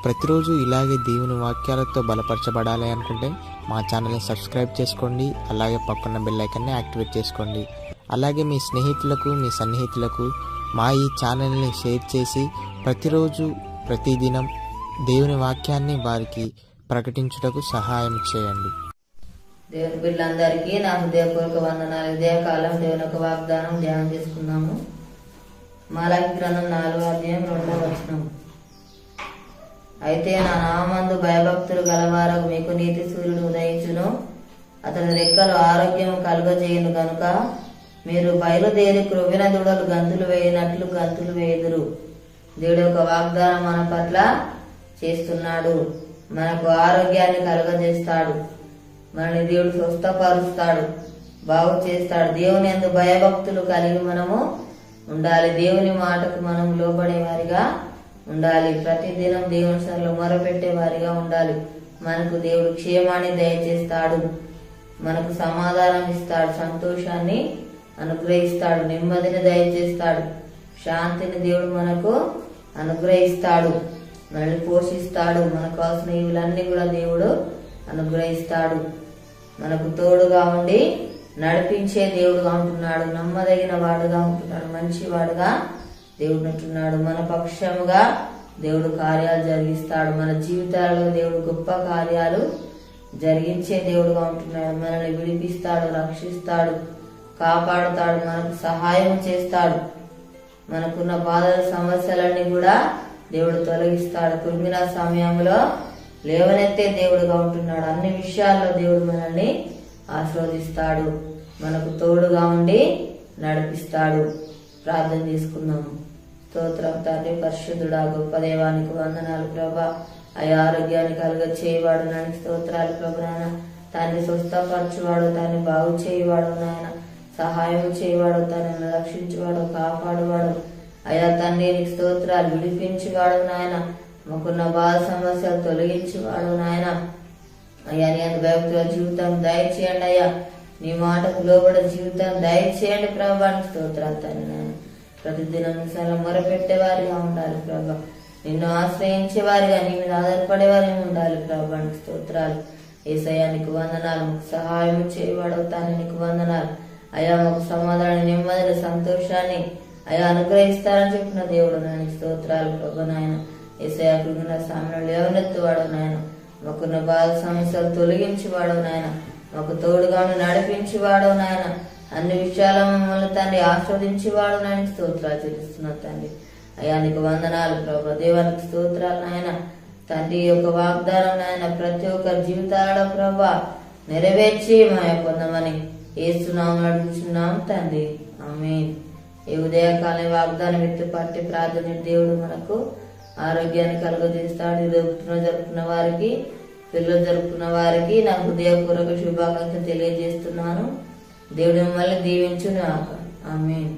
ప్రతిరోజు ఇలాగే దేవుని వాక్యాలతో బలపరచబడాలి అనుకుంటే మా ఛానల్ని సబ్స్క్రైబ్ చేసుకోండి. అలాగే పక్కన బెల్ ఐకాన్ని యాక్టివేట్ చేసుకోండి. అలాగే మీ స్నేహితులకు, మీ సన్నిహితులకు మా ఈ ఛానల్ని షేర్ చేసి ప్రతిరోజు ప్రతిదినం దేవుని వాక్యాన్ని వారికి ప్రకటించుటకు సహాయం చేయండి. దేవుని బిడ్డలందరికీ నా హృదయపూర్వక వందనాలు. ఇదే కాలం దేవుని యొక్క వాగ్దానం ధ్యానం చేసుకుందాము. మలాకి గ్రంథం 4వ అధ్యాయం 2వ వచనం. అయితే నా నామందు భయభక్తులు గలవారకు మీకు నీతి సూర్యుడు ఉదయించును, అతని రెక్కలు ఆరోగ్యం కలుగజేయును గనుక మీరు బయలుదేరి క్రొవ్విన దూడలు గంతులు వేయినట్లు గంతులు వేయుదురు. దేవుడు యొక్క వాగ్దానం మన పట్ల చేస్తున్నాడు. మనకు ఆరోగ్యాన్ని కలుగజేస్తాడు. మనని దేవుడు స్వస్థపరుస్తాడు, బాగు చేస్తాడు. దేవుని యందు భయభక్తులు కలిగి మనము ఉండాలి. దేవుని మాటకు మనం లోబడే వారిగా ఉండాలి. ప్రతిదినం దేవుని సన్నిధిలో మొరపెట్టే వారిగా ఉండాలి. మనకు దేవుడు క్షేమాన్ని దయచేస్తాడు, మనకు సమాధానం ఇస్తాడు, సంతోషాన్ని అనుగ్రహిస్తాడు, నెమ్మదిని దయచేస్తాడు, శాంతిని దేవుడు మనకు అనుగ్రహిస్తాడు, మనల్ని పోషిస్తాడు. మనకు కావాల్సిన ఇవులన్నీ కూడా దేవుడు అనుగ్రహిస్తాడు. మనకు తోడుగా ఉండి నడిపించే దేవుడుగా ఉంటున్నాడు, నమ్మదగిన వాడుగా ఉంటున్నాడు, మంచివాడుగా దేవుడు ఉంటున్నాడు. మన పక్షముగా దేవుడు కార్యాలు జరిగిస్తాడు. మన జీవితాలలో దేవుడు గొప్ప కార్యాలు జరిగించే దేవుడుగా ఉంటున్నాడు. మనల్ని విడిపిస్తాడు, రక్షిస్తాడు, కాపాడుతాడు, మనకు సహాయం చేస్తాడు. మనకున్న బాధల సమస్యలన్నీ కూడా దేవుడు తొలగిస్తాడు. కృంగిన సమయంలో లేవనెత్తే దేవుడుగా ఉంటున్నాడు. అన్ని విషయాల్లో దేవుడు మనల్ని ఆశీర్వదిస్తాడు, మనకు తోడుగా ఉండి నడిపిస్తాడు. ప్రార్థన చేసుకుందాము. స్తోత్రం తండ్రి, పరిశుద్ధుడా, గొప్ప దేవానికి వందనాలు ప్రభా. అయ్యా ఆరోగ్యాన్ని కలుగ చేయవాడు నాయన, స్తోత్రాలు ప్రభు. నాయన తండ్రి స్వస్థపరచువాడు, తన్ని బాగు చేయవాడు నాయన, సహాయం చేయవాడు, తనను రక్షించేవాడు, కాపాడువాడు. అయ్యా తండ్రి నీకు స్తోత్రాలు, విడిపించేవాడు నాయన, మాకున్న బాధ సమస్యలు తొలగించేవాడు నాయన. అయ్యా నీ అంత భక్తుల జీవితం దయచేయండి. అయ్యా నీ మాటకు లోబడి జీవితం దయచేయండి ప్రభా. స్తోత్రాలు తండ్రి. నాయన ప్రతిదినం మొరపెట్టే వారిగా ఉండాలి ప్రభా. నిన్ను ఆశ్రయించే వారిగా, నీ మీద ఆధారపడే వారిగా ఉండాలి ప్రభా. స్తోత్రాలు. యేసయ్యా నీకు వందనాలు, మాకు సహాయం చేయబడవుతాను. నీకు వందనాలు అయ్యా. మాకు సమాధానం, నెమ్మదిని, సంతోషాన్ని అయ్యా అనుగ్రహిస్తారని చెప్పిన దేవుడు నాయన, స్తోత్రాలు ప్రభా. నాయన యేసయ్యా కృంగిన సమయంలో లేవనెత్తువాడు నాయన, మాకున్న బాధ సమస్యలు తొలగించేవాడు నాయన, మాకు తోడుగాను నడిపించేవాడు నాయన, అన్ని విషయాల మమ్మల్ని తండ్రి ఆస్వాదించేవాడు నాయన. స్తోత్రాలు చెల్లిస్తున్నా తండ్రి. అయ్యా నీకు వందనాలు ప్రభా. దేవానికి స్తోత్రాలు నాయన. తండ్రి యొక్క వాగ్దానం నాయన ప్రతి ఒక్కరి జీవితాలలో ప్రభా నెరవేర్చి మాయ పొందమని యేసునామములో అడుగుచున్నాం తండ్రి, ఆమేన్. ఈ ఉదయకాలం వాగ్దానం ఎత్తుపట్టి ప్రార్థన దేవుడు మనకు ఆరోగ్యాన్ని కలుగజేస్తాడు. ఈరోజు పుట్టినరోజు జరుపుకున్న వారికి, పిల్లలు జరుపుకున్న వారికి నా హృదయపూర్వక శుభాకాంక్షలు తెలియజేస్తున్నాను. దేవుడు మిమ్మల్ని దీవించును. ఆమేన్.